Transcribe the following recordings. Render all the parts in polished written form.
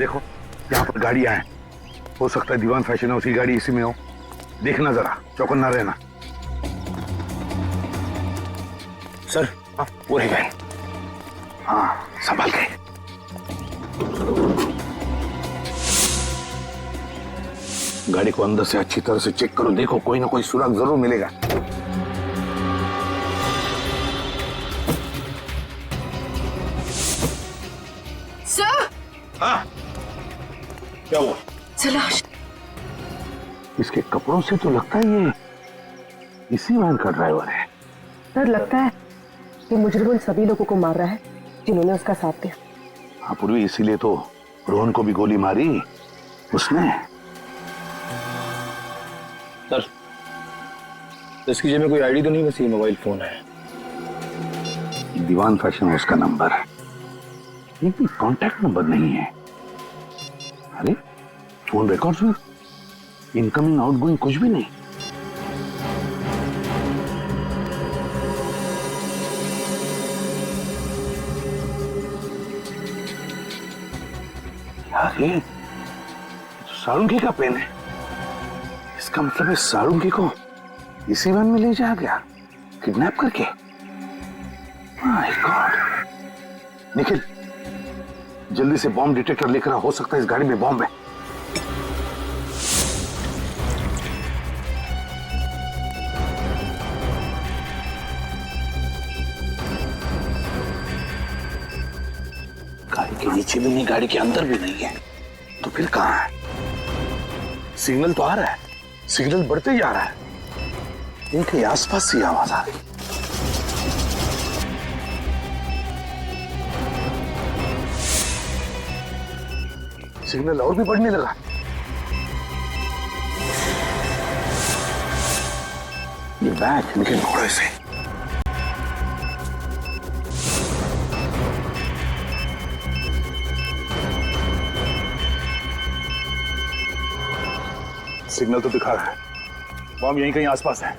देखो यहाँ पर गाड़ियां हैं, हो सकता है दीवान फैशन हाउस की गाड़ी इसी में हो। देखना जरा, चौकन्ना रहना। सर वो रही वैन। हाँ संभाल के। गाड़ी को अंदर से अच्छी तरह से चेक करो, देखो कोई ना कोई सुराग जरूर मिलेगा। सर। हाँ क्या हुआ? सलाश। इसके कपड़ों से तो लगता है ये इसी वैन का ड्राइवर है। सर लगता है कि मुजरिम उन सभी लोगों को मार रहा है जिन्होंने उसका साथ दिया। हाँ पूर्वी, इसीलिए तो रोहन को भी गोली मारी उसने। सर इसकी जेब में कोई आईडी तो नहीं, बस ये मोबाइल फोन है। दीवान फैशन हाउस का नंबर है, लेकिन कांटेक्ट नंबर नहीं है। अरे फोन रिकॉर्ड्स में इनकमिंग आउटगोइंग कुछ भी नहीं। यार ये तो सारुंगी का पेन है। इसका मतलब है सारुंगी को इसी वैन में ले जाया गया, किडनैप करके। My God. निखिल जल्दी से बॉम्ब डिटेक्टर लेकर आ, हो सकता है इस गाड़ी में बॉम्ब है। गाड़ी के नीचे भी नहीं, गाड़ी के अंदर भी नहीं है, तो फिर कहां है? सिग्नल तो आ रहा है, सिग्नल बढ़ते जा रहा है, इनके आसपास से आवाज आ रही। सिग्नल और भी बढ़ने लगा। ये बैग निकल घोड़े से। सिग्नल तो दिखा रहा है, बॉम्ब यहीं कहीं आसपास है।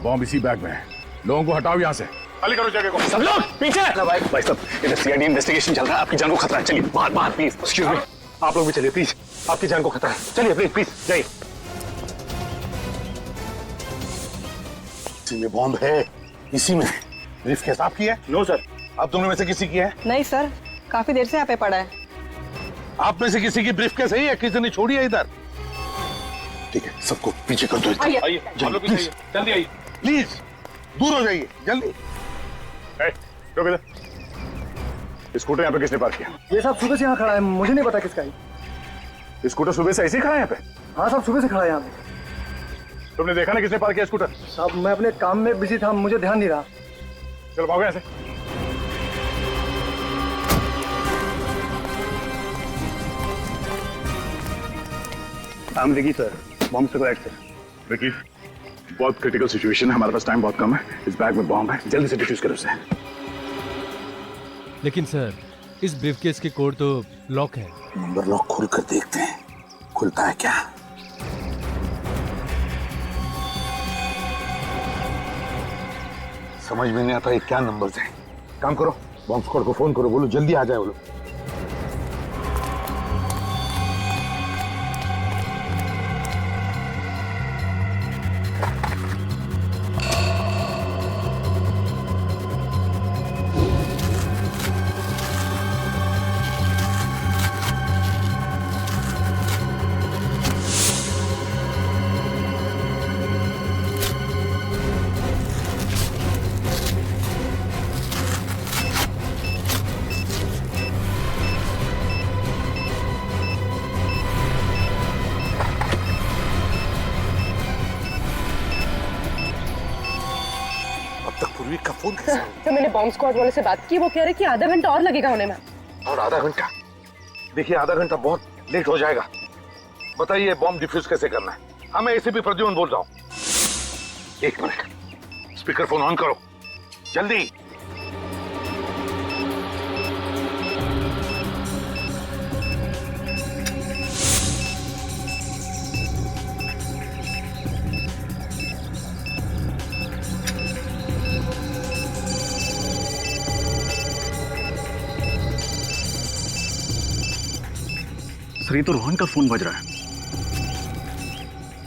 बॉम्ब इसी बैग में है। लोगों को हटाओ यहाँ से, खाली करो जगह को। सब लोग पीछे। भाई साहब इधर सीआईडी इन्वेस्टिगेशन चल रहा है, आपकी जान को खतरा है। चलिए बाहर बाहर प्लीज। एक्सक्यूज मी, आप लोग भी चलिए प्लीज, आपकी जान को खतरा है। चलिए प्लीज प्लीज जाइए। इसी में बॉम्ब है, इसी में। ब्रीफकेस आपकी है? No sir. आप दोनों में से किसी की है? नहीं सर, काफी देर से यहाँ पे पड़ा है। आप में से किसी की ब्रीफकेस है या किसी ने छोड़ी है इधर? ठीक है, सबको पीछे कर दो। आइए जल्दी जल्दी आइए प्लीज, दूर हो जाइए जल्दी। रुक इधर। स्कूटर यहाँ पे किसने पार्क किया? ये सब सुबह से यहाँ खड़ा है, मुझे नहीं पता किसका है। स्कूटर सुबह से ऐसे ही खड़ा है यहाँ पे? हाँ साहब सुबह से खड़ा है यहाँ पे। तुमने देखा ना किसने पार्क किया स्कूटर? साहब मैं अपने काम में बिजी था, मुझे ध्यान नहीं रहा। चलो भागो यहाँ से। विकी सर, बॉम्ब से करेक्ट सर। विकी बहुत क्रिटिकल सिचुएशन है, हमारे पास टाइम बहुत कम है। इस बैग में बॉम्ब है, जल्दी से डिफ्यूज करो उसे। लेकिन सर इस ब्रीफकेस के कोड तो लॉक है। नंबर लॉक खोल कर देखते हैं, खुलता है क्या? समझ में नहीं आता ये क्या नंबर्स हैं। काम करो, बॉम्ब स्क्वाड को फोन करो, बोलो जल्दी आ जाए वो लोग। पूर्वी का फोन कैसे? तो मैंने बॉम्ब स्क्वाड वाले से बात की, वो कह रहे कि आधा घंटा और लगेगा होने में। और आधा घंटा? देखिए आधा घंटा बहुत लेट हो जाएगा। बताइए बॉम्ब डिफ्यूज कैसे करना है? हाँ मैं एसीपी प्रद्युम्न बोल रहा हूँ। एक मिनट, स्पीकर फोन ऑन करो जल्दी। सर ये तो रोहन का फोन बज रहा है,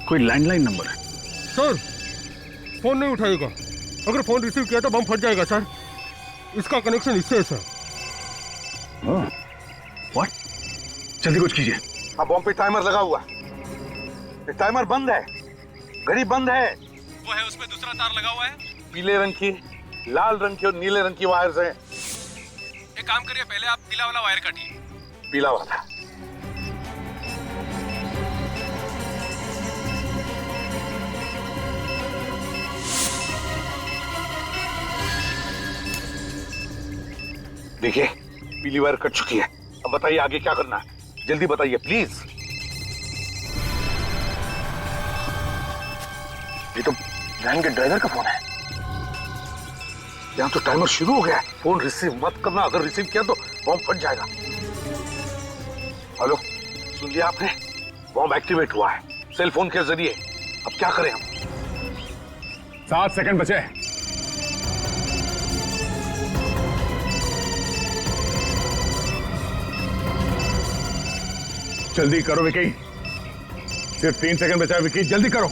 कोई लैंडलाइन नंबर है। सर फोन नहीं उठाएगा, अगर फोन रिसीव किया तो बम फट जाएगा सर, इसका कनेक्शन इससे है सर। व्हाट? जल्दी कुछ कीजिए। अब बॉम्ब पे टाइमर लगा हुआ, टाइमर बंद है, घड़ी बंद है। वो है उसमें दूसरा तार लगा हुआ है, पीले रंग की, लाल रंग की और नीले रंग की वायर्स हैं। एक काम करिए पहले आप पीला वाला वायर काटिए। पीला वाला। देखिए पीली वायर कट चुकी है, अब बताइए आगे क्या करना है, जल्दी बताइए प्लीज। ये तो वैन के ड्राइवर का फोन है, यहां तो टाइमर शुरू हो गया है। फोन रिसीव मत करना, अगर रिसीव किया तो बॉम्ब फट जाएगा। हेलो, सुन लिया आपने? बॉम्ब एक्टिवेट हुआ है सेल फोन के जरिए। अब क्या करें हम? 7 सेकंड बचे। जल्दी करो विकी, सिर्फ 3 सेकंड बचा है विकी, जल्दी करो।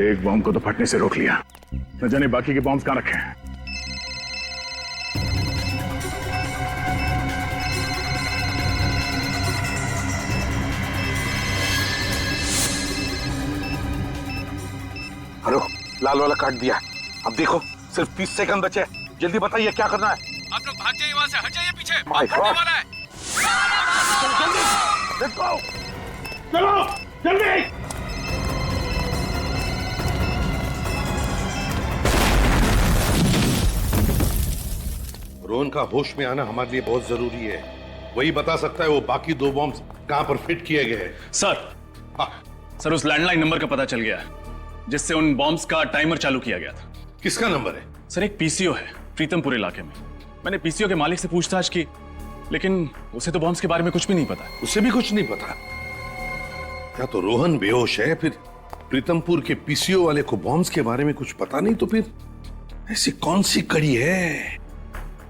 एक बॉम्ब को तो फटने से रोक लिया, न जाने बाकी के बॉम्ब्स कहां रखे हैं। हेलो, लाल वाला काट दिया, अब देखो सिर्फ 30 सेकंड बचे, जल्दी बताइए क्या करना है। आप लोग भाग जाइए वहां से, हट जाइए पीछे, My बम फटने God. वाला है। Let's go! चलो जल्दी। रोहन का होश में आना हमारे लिए बहुत जरूरी है, वही बता सकता है वो बाकी 2 बॉम्ब्स कहां पर फिट किए गए हैं। सर उस लैंडलाइन नंबर का पता चल गया जिससे उन बॉम्ब्स का टाइमर चालू किया गया था। किसका नंबर है? सर एक पीसीओ है प्रीतमपुर इलाके में, मैंने पीसीओ के मालिक से पूछताछ की, लेकिन उसे तो बॉम्ब्स के बारे में कुछ भी नहीं पता। उसे भी कुछ नहीं पता? या तो रोहन बेहोश है, फिर प्रीतमपुर के पीसीओ वाले को बॉम्ब्स के बारे में कुछ पता नहीं, तो फिर ऐसी कौन सी कड़ी है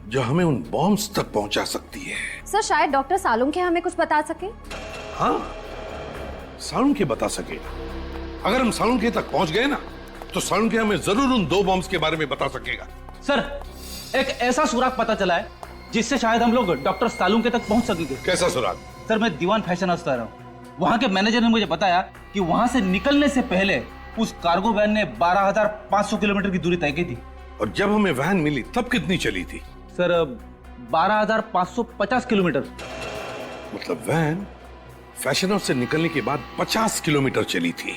जो हमें उन बॉम्ब्स तक पहुंचा सकती है? सर शायद डॉक्टर सालुंखे हमें कुछ बता सके। हाँ, सालुंखे बता सके। अगर हम सालुंखे तक पहुंच गए ना, तो सालुंखे हमें जरूर उन 2 बॉम्ब्स के बारे में बता सकेगा। सर एक ऐसा सुराग पता चला है जिससे शायद हम लोग डॉक्टर सालुंखे तक पहुंच सकेंगे। कैसा सुराग? सर मैं दीवान फैशन हाउस रहा हूँ, वहाँ के मैनेजर ने मुझे बताया कि वहाँ से निकलने से पहले उस कार्गो वैन ने 12,500 किलोमीटर की दूरी तय की थी। और जब हमें वैन मिली तब कितनी चली थी? Sir 12,550 kilometre. मतलब वैन फैशन हाउस से निकलने के बाद 50 किलोमीटर चली थी।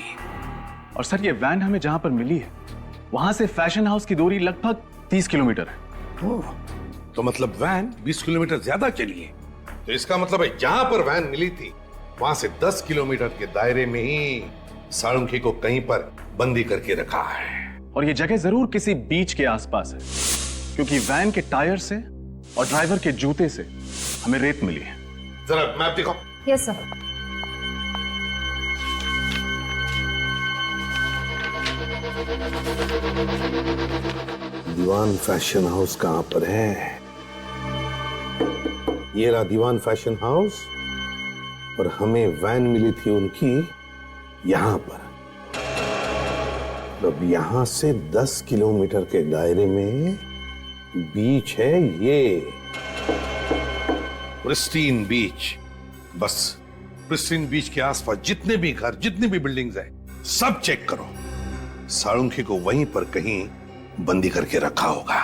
और सर ये वैन हमें जहां पर मिली है वहां से फैशन हाउस की दूरी लगभग 30 किलोमीटर है। ओह, तो मतलब वैन 20 किलोमीटर ज्यादा चली है। तो इसका मतलब है जहां पर वैन मिली थी वहां से 10 किलोमीटर के दायरे में ही सालुंखे को कहीं पर बंदी करके रखा है। और ये जगह जरूर किसी बीच के आसपास है, क्योंकि वैन के टायर से और ड्राइवर के जूते से हमें रेत मिली है। जरा मैप दिखाओ। Yes sir. Dewan fashion house कहां पर है? ये रहा दीवान फैशन हाउस, और हमें वैन मिली थी उनकी यहां पर। अब यहां से 10 किलोमीटर के दायरे में बीच है ये प्रिस्टीन बीच। बस प्रिस्टीन बीच के आसपास जितने भी घर, जितनी भी बिल्डिंग्स हैं, सब चेक करो। सालुंखे को वहीं पर कहीं बंदी करके रखा होगा।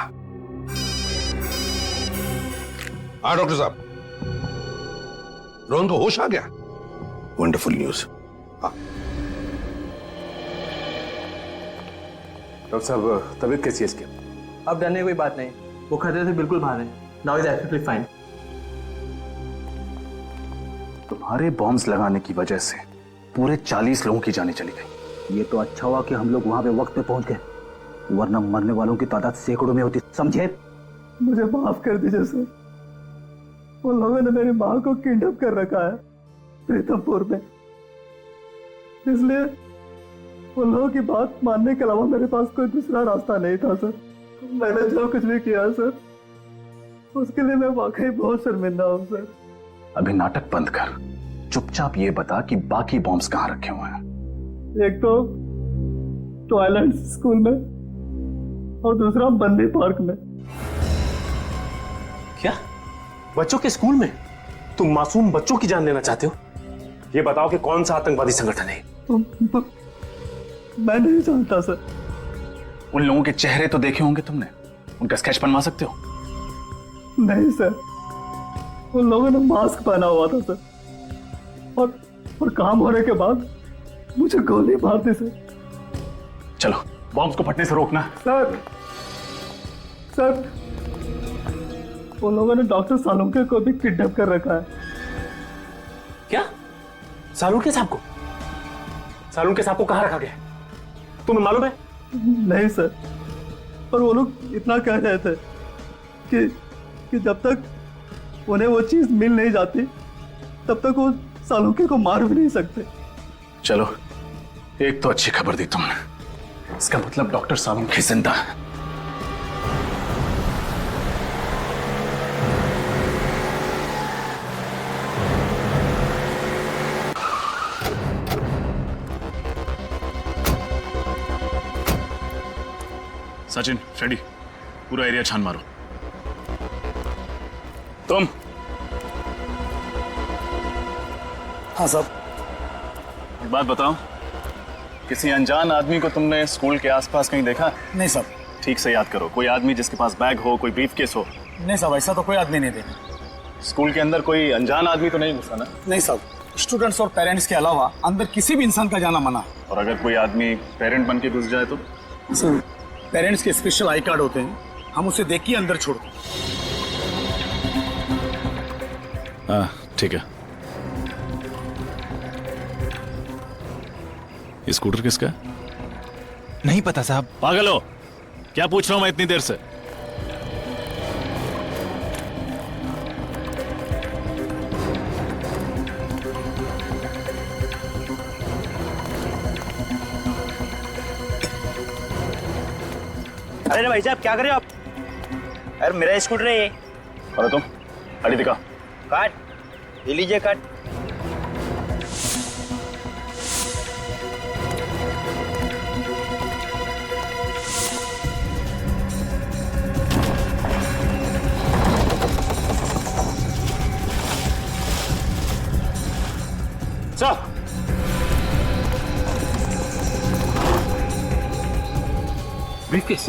हाँ डॉक्टर साहब, रोहन को होश आ गया? Wonderful news. हाँ डॉक्टर साहब तबीयत कैसी है इसकी? अब डरने की कोई बात नहीं, वो खतरे से बिल्कुल बाहर है। Now is absolutely fine. तुम्हारे बॉम्ब्स लगाने की वजह से पूरे 40 लोगों की जानें चली गई। ये तो अच्छा हुआ कि हम लोग वहाँ पे वक्त पे पहुँच गए, वरना मरने वालों की तादाद सैकड़ों में होती, समझे? मुझे माफ कर दीजिए सर, उन लोगों ने मेरी माँ को किडनैप कर रखा है प्रीतमपुर में, इसलिए उन लोगों की बात मानने के अलावा मेरे पास कोई दूसरा रास्ता नहीं था सर। मैंने जो कुछ भी किया सर, उसके लिए मैं वाकई बहुत शर्मिंदा हूँ सर। अभी नाटक बंद कर, चुपचाप ये बता कि बाकी बॉम्ब्स कहाँ रखे हुए हैं। एक तो टॉयलेट स्कूल में और दूसरा बंदी पार्क में। क्या? बच्चों के स्कूल में? तुम मासूम बच्चों की जान लेना चाहते हो? ये बताओ कि कौन सा आतंकवादी संगठन है? मैं नहीं जानता सर। उन लोगों के चेहरे तो देखे होंगे तुमने, उनका स्केच बनवा सकते हो? नहीं सर, उन लोगों ने मास्क पहना हुआ था सर, और काम होने के बाद मुझे गोली मार दी सर। चलो बॉम्ब्स को फटने से रोकना। सर उन लोगों ने डॉक्टर सालुंके को भी किडनैप कर रखा है। क्या? सालुंके साहब को? सालुंके साहब को कहाँ रखा गया? तुम्हें मालूम है? नहीं सर, पर वो लोग इतना कह रहे थे कि जब तक उन्हें वो चीज मिल नहीं जाती तब तक वो सालुंके को मार भी नहीं सकते। चलो एक तो अच्छी खबर दी तुमने, इसका मतलब डॉक्टर सालुंके जिंदा है। सचिन, फ्रेडी, पूरा एरिया छान मारो। तुम? हाँ साहब। एक बात बताओ, किसी अनजान आदमी को तुमने स्कूल के आसपास कहीं देखा? नहीं साहब। ठीक से याद करो, कोई आदमी जिसके पास बैग हो, कोई ब्रीफकेस हो। नहीं साहब, ऐसा तो कोई आदमी नहीं देखा। स्कूल के अंदर कोई अनजान आदमी तो नहीं घुसा ना? नहीं साहब, स्टूडेंट्स और पेरेंट्स के अलावा अंदर किसी भी इंसान का जाना मना। और अगर कोई आदमी पेरेंट बन के घुस जाए तो? सर, पेरेंट्स के स्पेशल आई कार्ड होते हैं, हम उसे देख के अंदर छोड़ते हैं। हाँ ठीक है। ये स्कूटर किसका है? नहीं पता साहब। पागल हो क्या? पूछ रहा हूं मैं इतनी देर से। अरे भाई साहब क्या कर रहे हो आप? अरे मेरा स्कूटर है ये। और तुम गाड़ी दिखा। काट, ये लीजिए काट। चल। ब्रीफकेस?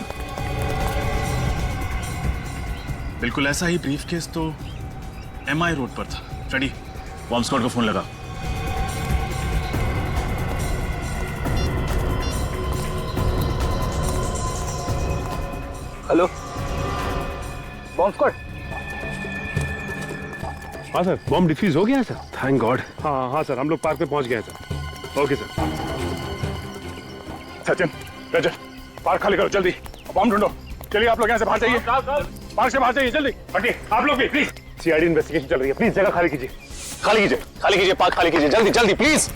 बिल्कुल ऐसा ही ब्रीफकेस तो MI रोड पर था। फ्रेडी, बॉम्ब स्क्वाड को फोन लगा। Hello, bomb squad? हाँ सर, बॉम्ब डिफ्यूज हो गया सर। Thank God. हाँ सर, हम लोग पार्क में पहुंच गए sir. Okay sir. Sachin, Rajat, park खाली करो जल्दी, बॉम्ब ढूंढो। चलिए आप लोग यहाँ से बाहर जाइए, पार्क से बाहर जाइए जल्दी। हटिए आप लोग भी प्लीज। सीआईडी इन्वेस्टिगेशन चल रही है, प्लीज जगह खाली कीजिए। खाली कीजिए, खाली कीजिए, पार्क खाली कीजिए जल्दी जल्दी प्लीज।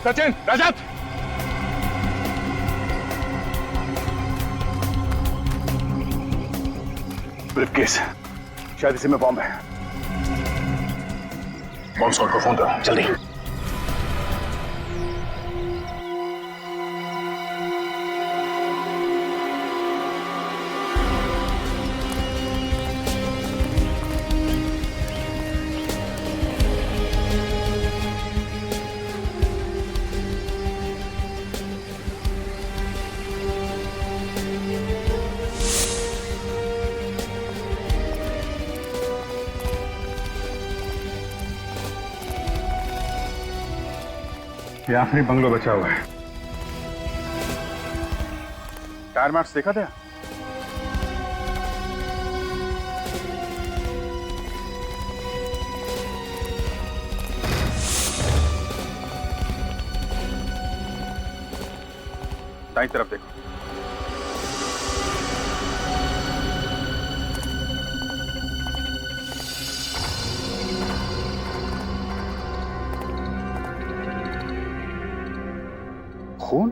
सचिन, रजत, ब्रीफकेस, शायद इसी में बॉम्ब है। बॉम्ब स्क्वाड को फोन करो जल्दी। ये आखिरी बंगलो बचा हुआ है। टायर मार्क्स देखा था? दाईं तरफ देखो। खून?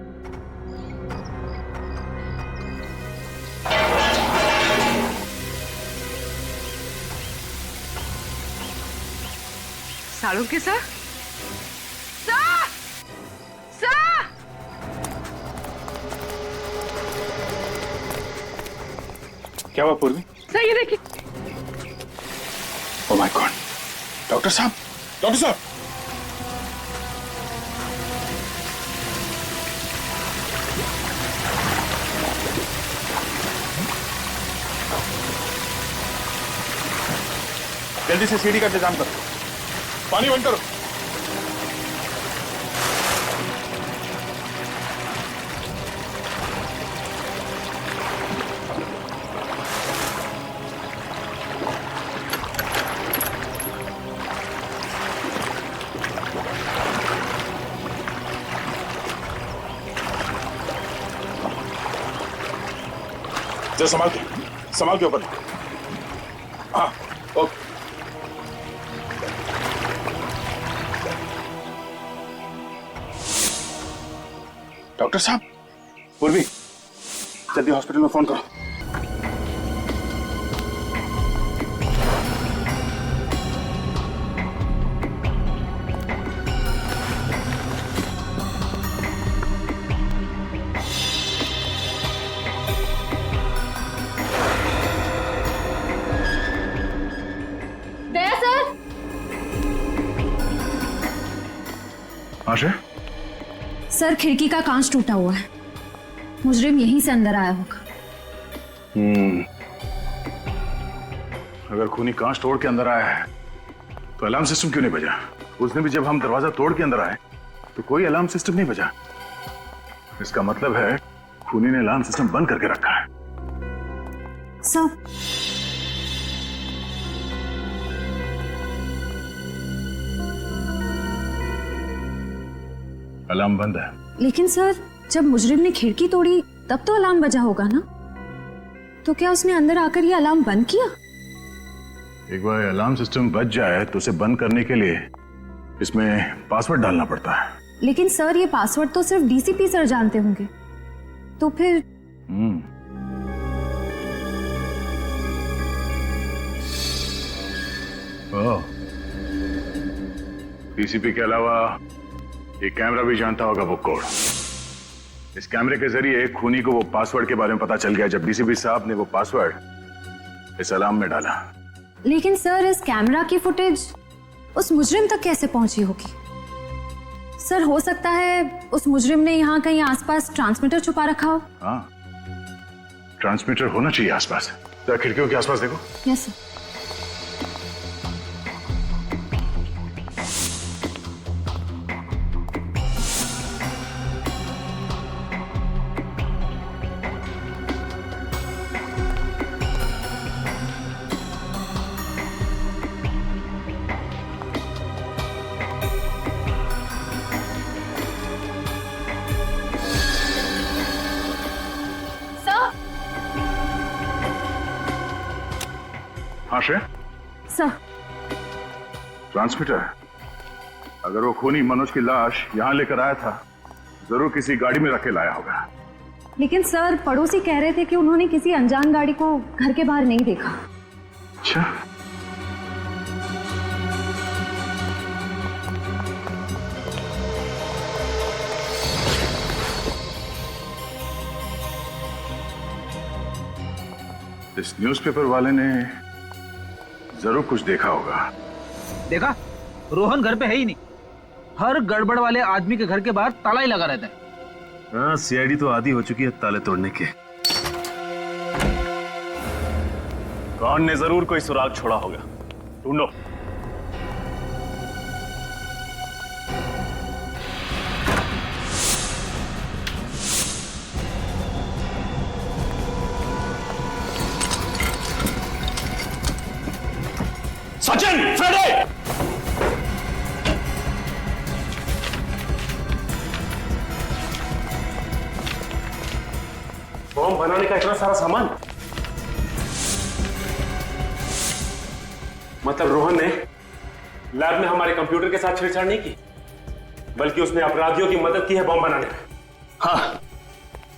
सालुंखे सर, क्या हुआ पूर्वी? सर ये देखिए। Oh my God! डॉक्टर साहब, डॉक्टर साहब! जल्दी से सीढ़ी का इंतजाम करो, पानी बंद करो। जरा संभाल के ऊपर। हाँ, ओके। डॉक्टर साहब, पूर्वी, जल्दी हॉस्पिटल में फोन करो। दया सर। आशा? सर खिड़की का कांच टूटा हुआ है, मुजरिम यहीं से अंदर आया होगा। अगर खूनी कांच तोड़ के अंदर आया है तो अलार्म सिस्टम क्यों नहीं बजा? उस दिन भी जब हम दरवाजा तोड़ के अंदर आए तो कोई अलार्म सिस्टम नहीं बजा। इसका मतलब है खूनी ने अलार्म सिस्टम बंद करके रखा है। सर अलार्म बंद है। लेकिन सर जब मुजरिम ने खिड़की तोड़ी तब तो अलार्म बजा होगा ना, तो क्या उसने अंदर आकर ये अलार्म बंद किया? एक बार अलार्म सिस्टम बज जाए तो उसे बंद करने के लिए इसमें पासवर्ड डालना पड़ता है। लेकिन सर ये पासवर्ड तो सिर्फ डीसीपी सर जानते होंगे, तो फिर डीसीपी के अलावा ये कैमरा भी जानता होगा वो कोड। इस कैमरे के जरिए खूनी को वो पासवर्ड के बारे में पता चल गया जब डीसीपी साहब ने वो पासवर्ड इस अलार्म में डाला। लेकिन सर इस कैमरा की फुटेज उस मुजरिम तक कैसे पहुंची होगी? सर हो सकता है उस मुजरिम ने यहाँ कहीं आसपास ट्रांसमीटर छुपा रखा हो। हाँ, ट्रांसमीटर होना चाहिए आसपास। जरा खिड़कियों के आसपास देखो। Yes sir. हाँ श्रेय? सर ट्रांसमीटर, अगर वो खूनी मनोज की लाश यहाँ लेकर आया था जरूर किसी गाड़ी में रख के लाया होगा। लेकिन सर पड़ोसी कह रहे थे कि उन्होंने किसी अनजान गाड़ी को घर के बाहर नहीं देखा। अच्छा, इस न्यूज़पेपर वाले ने जरूर कुछ देखा होगा। देखा, रोहन घर पे है ही नहीं। हर गड़बड़ वाले आदमी के घर के बाहर ताला ही लगा रहता है। हाँ, सीआईडी तो आदी हो चुकी है ताले तोड़ने के। कौन ने जरूर कोई सुराग छोड़ा होगा, ढूंढो। सचिन, फ्रेडे! बॉम्ब बनाने का इतना सारा सामान, मतलब रोहन ने लैब में हमारे कंप्यूटर के साथ छेड़छाड़ नहीं की, बल्कि उसने अपराधियों की मदद की है बॉम्ब बनाने में। हाँ,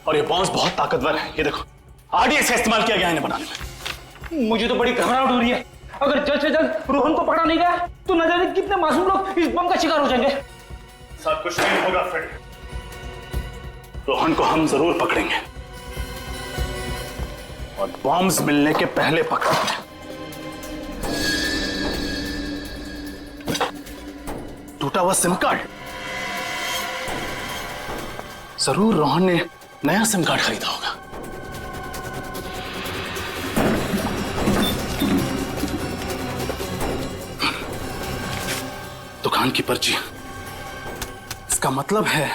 और ये बॉम्ब्स बहुत ताकतवर है। ये देखो, आरडीएक्स का इस्तेमाल किया गया है इन्हें बनाने में। मुझे तो बड़ी घबराहट हो रही है। अगर जल्द से जल्द रोहन को पकड़ा नहीं गया तो न जाने कितने मासूम लोग इस बम का शिकार हो जाएंगे। सब कुछ नहीं होगा फ्रेड, रोहन को हम जरूर पकड़ेंगे और बॉम्ब्स मिलने के पहले पकड़ेंगे। टूटा हुआ सिम कार्ड, जरूर रोहन ने नया सिम कार्ड खरीदा होगा। दुकान की पर्ची, इसका मतलब है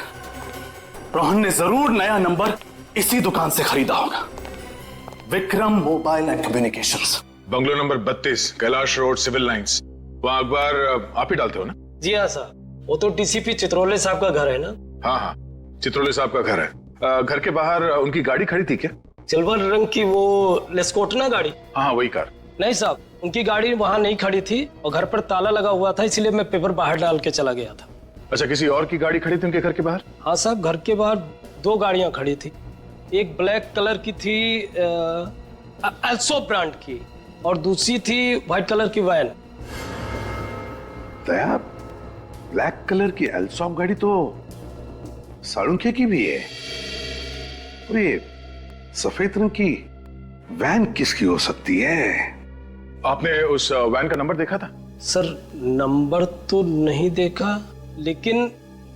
रोहन ने जरूर नया नंबर इसी दुकान से खरीदा होगा। Vikram mobile and communications, bungalow number 32, Kailash road, civil lines. वहां अखबार आप ही डालते हो ना? जी हाँ सर, वो तो डीसीपी चित्रोले साहब का घर है ना? हाँ हाँ, चित्रोले साहब का घर है। घर के बाहर उनकी गाड़ी खड़ी थी क्या? सिल्वर रंग की वो लेस्कोटना गाड़ी? हाँ वही कार। नहीं साहब, उनकी गाड़ी वहां नहीं खड़ी थी और घर पर ताला लगा हुआ था, इसलिए मैं पेपर बाहर डाल के चला गया था। अच्छा, किसी और की गाड़ी खड़ी थी उनके घर के बाहर? हाँ साहब, घर के बाहर 2 गाड़ियां खड़ी थी। एक ब्लैक कलर की थी एल्सो ब्रांड की, और दूसरी थी व्हाइट कलर की वैन। दया, ब्लैक कलर की एल्सॉप गाड़ी तो साळुंखे की भी है, और ये सफेद रंग की वैन किसकी हो सकती है? आपने उस वैन का नंबर देखा था? सर नंबर तो नहीं देखा, लेकिन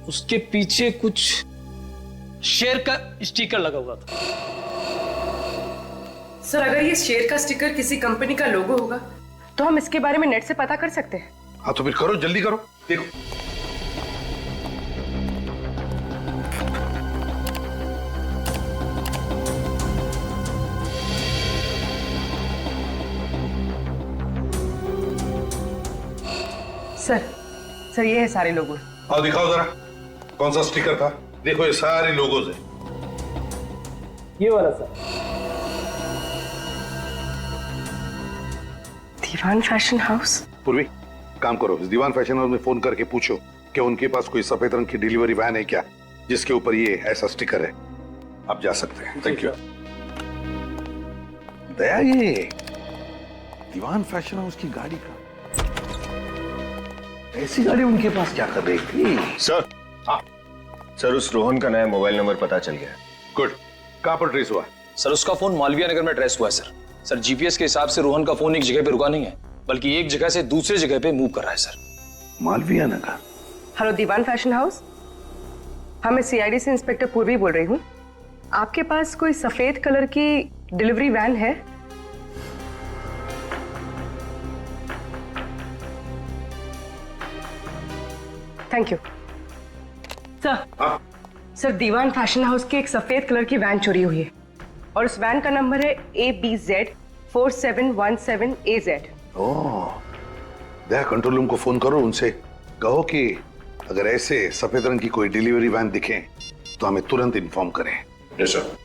उसके पीछे कुछ शेर का स्टिकर लगा हुआ था। सर अगर ये शेर का स्टिकर किसी कंपनी का लोगो होगा तो हम इसके बारे में नेट से पता कर सकते हैं। हाँ तो फिर करो, जल्दी करो, देखो। सर ये है सारे लोगो। आओ दिखाओ जरा, कौन सा स्टिकर था? देखो ये सारे लोगोज है। ये वाला सर। Dewan fashion house. पूर्वी, काम करो, इस दीवान फैशन हाउस में फोन करके पूछो कि उनके पास कोई सफेद रंग की डिलीवरी वैन है क्या जिसके ऊपर ये ऐसा स्टिकर है। आप जा सकते हैं। Thank you. दया, ये दीवान फैशन हाउस की गाड़ी का, ऐसी गाड़ी उनके पास क्या कर रही थी? सर, हाँ सर, उस रोहन का नया मोबाइल नंबर पता चल गया। गुड, कहां पर ट्रेस हुआ? सर उसका फोन मालविया नगर में ट्रेस हुआ है सर। सर जीपीएस के हिसाब से रोहन का फोन एक जगह पे रुका नहीं है, बल्कि एक जगह से दूसरे जगह पे मूव कर रहा है सर। मालविया नगर। हेलो दीवान फैशन हाउस, हाँ मैं सीआईडी से इंस्पेक्टर पूर्वी बोल रही हूँ। आपके पास कोई सफेद कलर की डिलीवरी वैन है? Thank you sir, Dewan fashion house की एक सफेद कलर की वैन चोरी हुई है और उस वैन का नंबर है ABZ4717AZ। ओह, दया कंट्रोल रूम को फोन करो, उनसे कहो कि अगर ऐसे सफेद रंग की कोई डिलीवरी वैन दिखे तो हमें तुरंत इन्फॉर्म करें। Yes sir.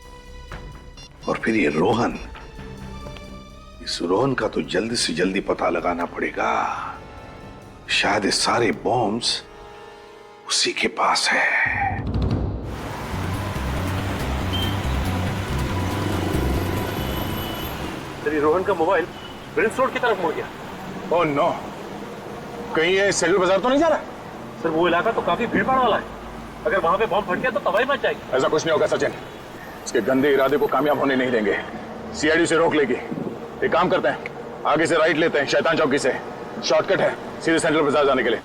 और फिर ये रोहन, इस रोहन का तो जल्दी से जल्दी पता लगाना पड़ेगा। शायद ये सारे बॉम्ब्स उसी के पास है। तेरी रोहन का मोबाइल प्रिंस रोड की तरफ मुड़ गया। ओह नो, कहीं ये सेलूर बाजार तो नहीं जा रहा? सर वो इलाका तो काफी भीड़ भाड़ वाला है, अगर वहां पे बॉम्ब फट गया तो तबाही मच जाएगी। ऐसा कुछ नहीं होगा सचिन, इसके गंदे इरादे को कामयाब होने नहीं देंगे। सीआईडी से रोक लेगी। एक काम करते हैं, आगे से राइट लेते हैं, शैतान चौकी से शॉर्टकट है सीधे सेंट्रल बाजार जाने के लिए।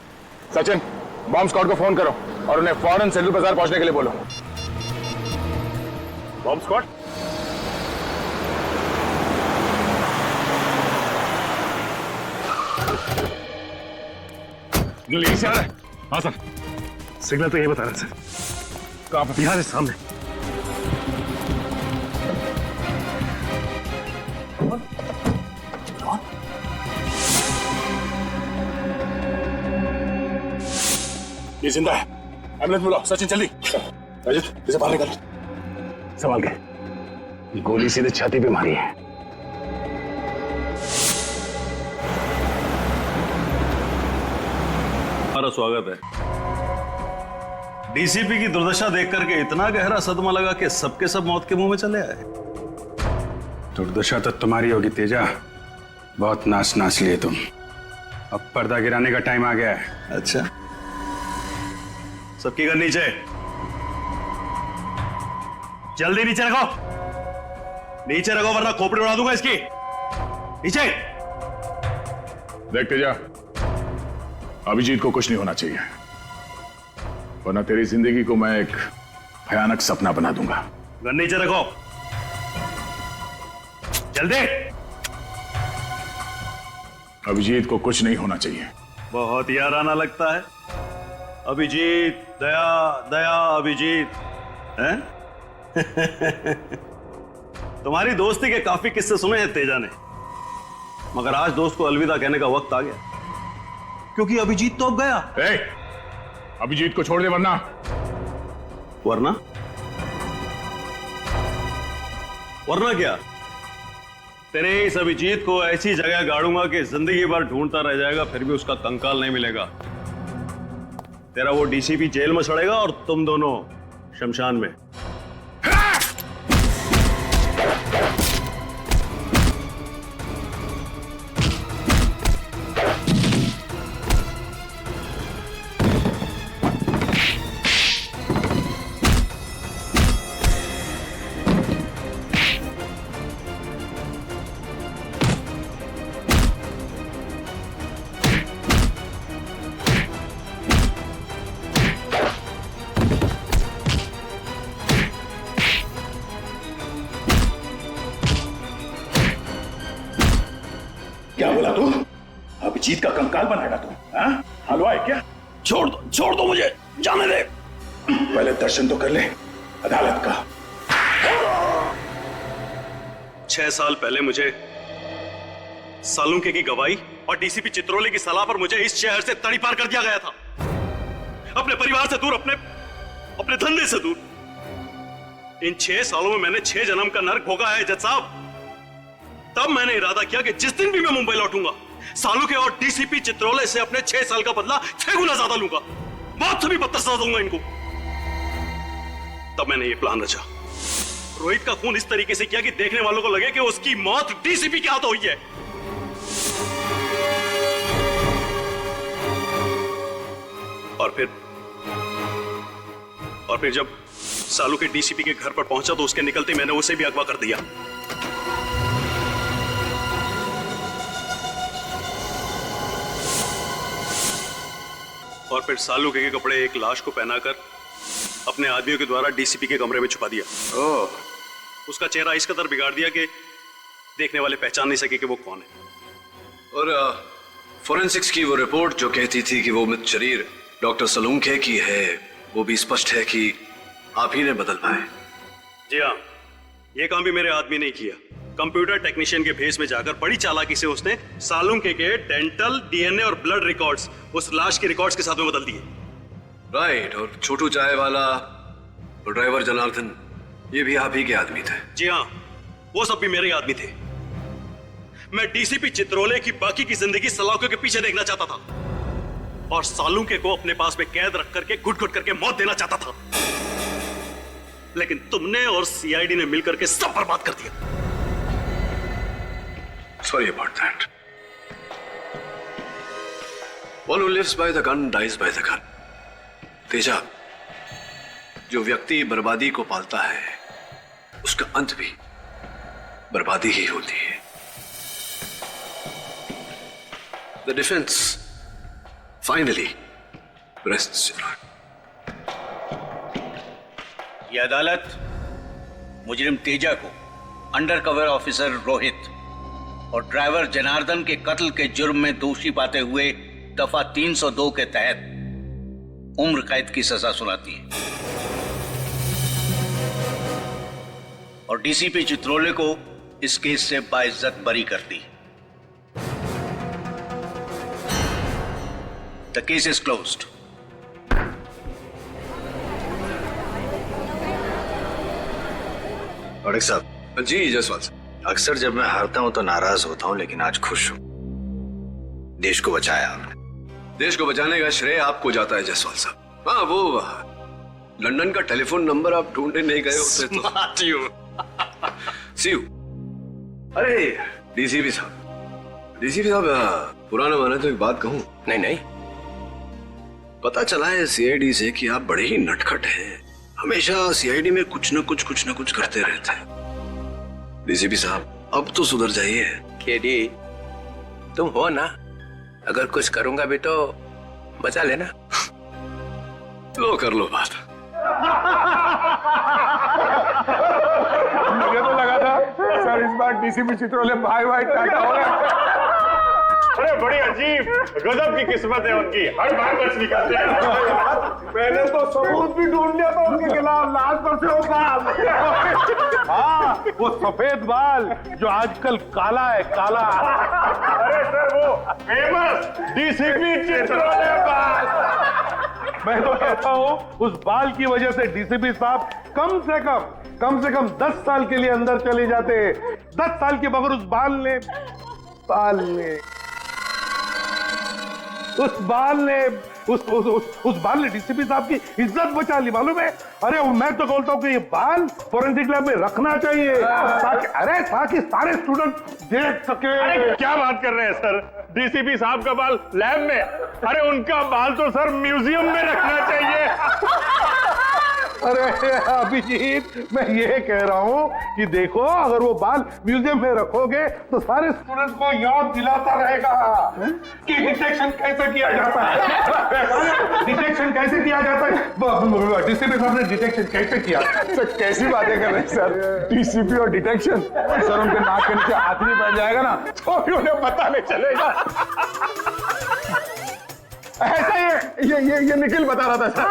सचिन, बॉम्ब स्क्वाड को फोन करो और उन्हें फौरन सेंट्रल बाजार पहुंचने के लिए बोलो। Bomb squad? यहीं से आ रहा है? हाँ सर, सिग्नल तो यही बता रहा है सर। कहाँ पर? यहाँ से सामने। ये जिंदा है। एम्बुलेंस बुलाओ। सचिन जल्दी। रजत इसे बाहर निकालो। संभाल के। गोली सीधे छाती पे मारी है। हमारा स्वागत है। डीसीपी की दुर्दशा देख करके इतना गहरा सदमा लगा कि सबके सब मौत के मुंह में चले आए। दुर्दशा तो तुम्हारी होगी तेजा, बहुत नाच नाच लिए तुम। अब पर्दा गिराने का टाइम आ गया है। अच्छा, सबकी गन नीचे, जल्दी नीचे रखो, नीचे रखो वरना खोपड़ी उड़ा दूंगा इसकी। नीचे। देख तेजा, अभिजीत को कुछ नहीं होना चाहिए, वरना तेरी जिंदगी को मैं एक भयानक सपना बना दूंगा। गन नीचे रखो, जल्दी। अभिजीत को कुछ नहीं होना चाहिए। बहुत याराना लगता है। अभिजीत, दया दया अभिजीत हैं? तुम्हारी दोस्ती के काफी किस्से सुने हैं तेजा ने, मगर आज दोस्त को अलविदा कहने का वक्त आ गया, क्योंकि अभिजीत तो अब गया। अभिजीत को छोड़ दे वरना। वरना? वरना क्या? तेरे इस अभिजीत को ऐसी जगह गाड़ूंगा कि जिंदगी भर ढूंढता रह जाएगा, फिर भी उसका कंकाल नहीं मिलेगा। तेरा वो डीसीपी जेल में सड़ेगा और तुम दोनों शमशान में। क्या बोला तू? अभिजीत का कंकाल बनाएगा तू? हलवा है क्या? छोड़ दो मुझे, जाने दे। पहले दर्शन तो कर ले अदालत का। 6 साल पहले मुझे सालुंके की गवाही और डीसीपी चित्रोले की सलाह पर मुझे इस शहर से तड़ीपार कर दिया गया था, अपने परिवार से दूर, अपने धंधे से दूर। इन 6 सालों में मैंने 6 जन्म का नर्क भोगा है जज साहब। तब मैंने इरादा किया कि जिस दिन भी मैं मुंबई लौटूंगा, सालुके और डीसीपी चित्रोले से अपने 6 साल का बदला 6 गुना ज्यादा लूंगा, मौत से भी बदतर सजा दूंगा इनको। तब मैंने ये प्लान रचा, रोहित का खून इस तरीके से किया कि देखने वालों को लगे कि उसकी मौत डीसीपी के हाथों हुई है। और फिर जब सालुके डीसीपी के घर पर पहुंचा तो उसके निकलते मैंने उसे भी अगवा कर दिया। और फिर सालुके के कपड़े एक लाश को पहनाकर अपने आदमियों के द्वारा डीसीपी के कमरे में छुपा दिया। उसका चेहरा इस कदर बिगाड़ दिया कि देखने वाले पहचान नहीं सके कि वो कौन है। और फोरेंसिक्स की वो रिपोर्ट जो कहती थी कि वो मृत शरीर डॉक्टर सालुंके की है, वो भी स्पष्ट है कि आप ही ने बदल पाए। जी हाँ, ये काम भी मेरे आदमी ने किया। कंप्यूटर टेक्नीशियन के भेस में जाकर बड़ी चालाकी से उसने सालुंके के डेंटल, डीएनए और ब्लड रिकॉर्ड्स उस लाश के रिकॉर्ड्स के साथ में बदल दिए। राइट। और छोटू चाय वाला और ड्राइवर जनार्दन, ये भी आप ही के आदमी थे? जी हाँ, वो सब भी मेरे आदमी थे। मैं डीसीपी चित्रोले की बाकी की जिंदगी सालुके के पीछे देखना चाहता था और सालुके को अपने पास में कैद रख करके घुट-घुट करके मौत देना चाहता था, लेकिन तुमने और सीआईडी ने मिलकर के सब बर्बाद कर दिया। Sorry about that. One who lives by the gun dies by the gun. Teja, जो व्यक्ति बर्बादी को पालता है उसका अंत भी बर्बादी ही होती है। The defense finally rests your hand. यह अदालत मुजरिम तेजा को अंडरकवर ऑफिसर रोहित और ड्राइवर जनार्दन के कत्ल के जुर्म में दोषी पाते हुए दफा 302 के तहत उम्र कैद की सजा सुनाती है और डीसीपी चित्रोले को इस केस से बाइज्जत बरी करती। The case is closed. Khadak Sahab. जी जायसवाल साहब। अक्सर जब मैं हारता हूं तो नाराज होता हूं, लेकिन आज खुश हूं। देश को बचाया आपने। देश को बचाने का श्रेय आपको जाता है जायसवाल साहब। हाँ, वो लंदन का टेलीफोन नंबर आप ढूंढने नहीं गए होते तो। सी यू। अरे डीसीपी साहब, पुराना माने तो एक बात कहूं। नहीं, पता चला है सीआईडी से कि आप बड़े ही नटखट हैं। हमेशा सीआईडी में कुछ न कुछ करते रहते हैं। डीसीपी साहब, अब तो सुधर जाइए। केडी, तुम हो ना, अगर कुछ करूंगा भी तो बचा लेना। लो कर लो बात। मुझे तो लगा था सर इस बार डीसीपी चित्रोले भाई टाटा हो गए। अरे बड़ी अजीब गजब की किस्मत है उनकी, हर बार बच निकलते हैं। मैंने तो सबूत भी ढूंढ लिया था उनके खिलाफ, लाश पर से वो बाल। हाँ, वो सफेद बाल जो आजकल काला है, काला। अरे सर वो फेमस डीसीपी चित्रोले बाल। मैं तो कहता हूँ उस बाल की वजह से डीसीपी साहब कम से कम 10 साल के लिए अंदर चले जाते। 10 साल के बगैर उस बाल ने डीसीपी साहब की इज्जत बचा ली, मालूम है। अरे मैं तो बोलता हूँ कि ये बाल फोरेंसिक लैब में रखना चाहिए ताकि सारे स्टूडेंट देख सके। अरे क्या बात कर रहे हैं सर, डीसीपी साहब का बाल लैब में? अरे उनका बाल तो सर म्यूजियम में रखना चाहिए। अरे अभिजीत, मैं ये कह रहा हूँ कि देखो, अगर वो बाल म्यूजियम में रखोगे तो सारे स्टूडेंट्स को याद दिलाता रहेगा कि डिटेक्शन कैसे किया जाता है। डिटेक्शन कैसे किया जाता है? डीसीपी साहब ने डिटेक्शन कैसे किया? सर कैसी बातें कर रहे हैं सर, डीसीपी और डिटेक्शन? सर उनके नाक के नीचे हाथ नहीं बैठ जाएगा ना तो भी उन्हें पता नहीं चलेगा। ऐसा ये निखिल बता रहा था सर।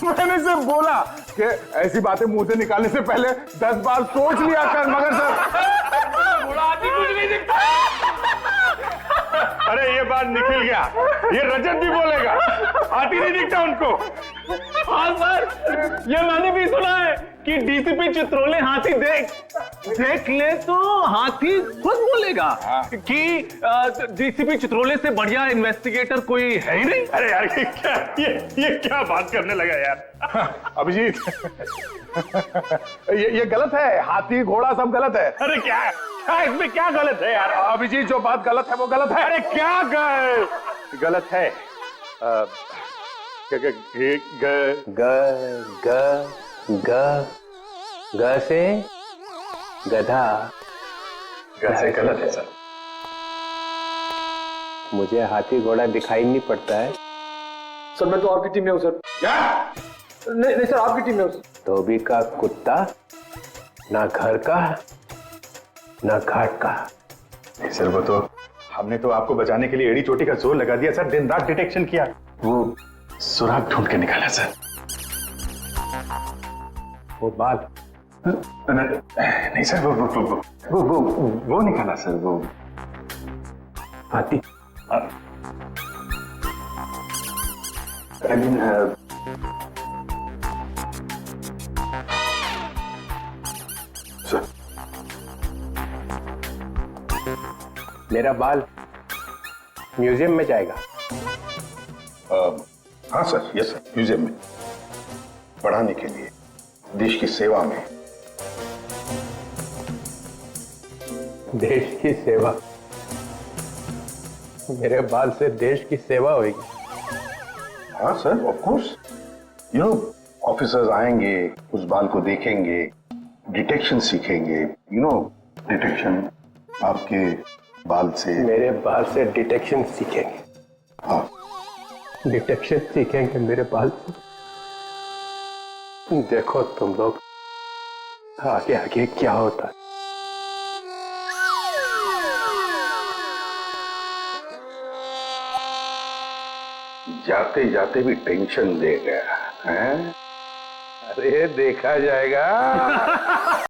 मैंने सिर्फ बोला कि ऐसी बातें मुंह से निकालने से पहले 10 बार सोच लिया कर, मगर सर कुछ नहीं दिखता। अरे ये बात निकल गया, ये रजत भी बोलेगा, हाथी नहीं दिखता उनको। हाँ सर, ये मैंने भी सुना है कि डीसीपी चित्रोले हाथी देख ले तो हाथी खुद बोलेगा कि डीसीपी चित्रोले से बढ़िया इन्वेस्टिगेटर कोई है ही नहीं। अरे यार ये क्या बात करने लगा यार अभिजीत। ये गलत है, हाथी घोड़ा सब गलत है। अरे क्या इसमें क्या गलत है यार अभिजीत? जो बात गलत है वो गलत है। अरे क्या गलत है? ग से गधा। कैसे गलत है सर? मुझे हाथी घोड़ा दिखाई नहीं पड़ता है। सर मैं तो आपकी टीम में हूँ सर। क्या? नहीं सर, आपकी टीम में हूँ। धोबी का कुत्ता, ना घर का ना घाट का। सर वो तो हमने तो आपको बचाने के लिए एड़ी चोटी का जोर लगा दिया सर, दिन रात डिटेक्शन किया, वो सुराग ढूंढ के निकाला सर। वो बाल नहीं सर, वो निकाला सर, वो हाथी। सर मेरा बाल म्यूजियम में जाएगा? हाँ सर, यस सर, म्यूजियम में पढ़ाने के लिए, देश की सेवा में। देश की सेवा? मेरे बाल से देश की सेवा होगी? हाँ sir, of course. You know, officers आएंगे, उस बाल को देखेंगे, डिटेक्शन सीखेंगे। यू नो, डिटेक्शन आपके बाल से। मेरे बाल से डिटेक्शन सीखेंगे? हाँ, डिटेक्शन सीखेंगे मेरे बाल से। देखो तुम लोग आगे आगे क्या होता है। जाते जाते भी टेंशन दे गया है। अरे देखा जाएगा।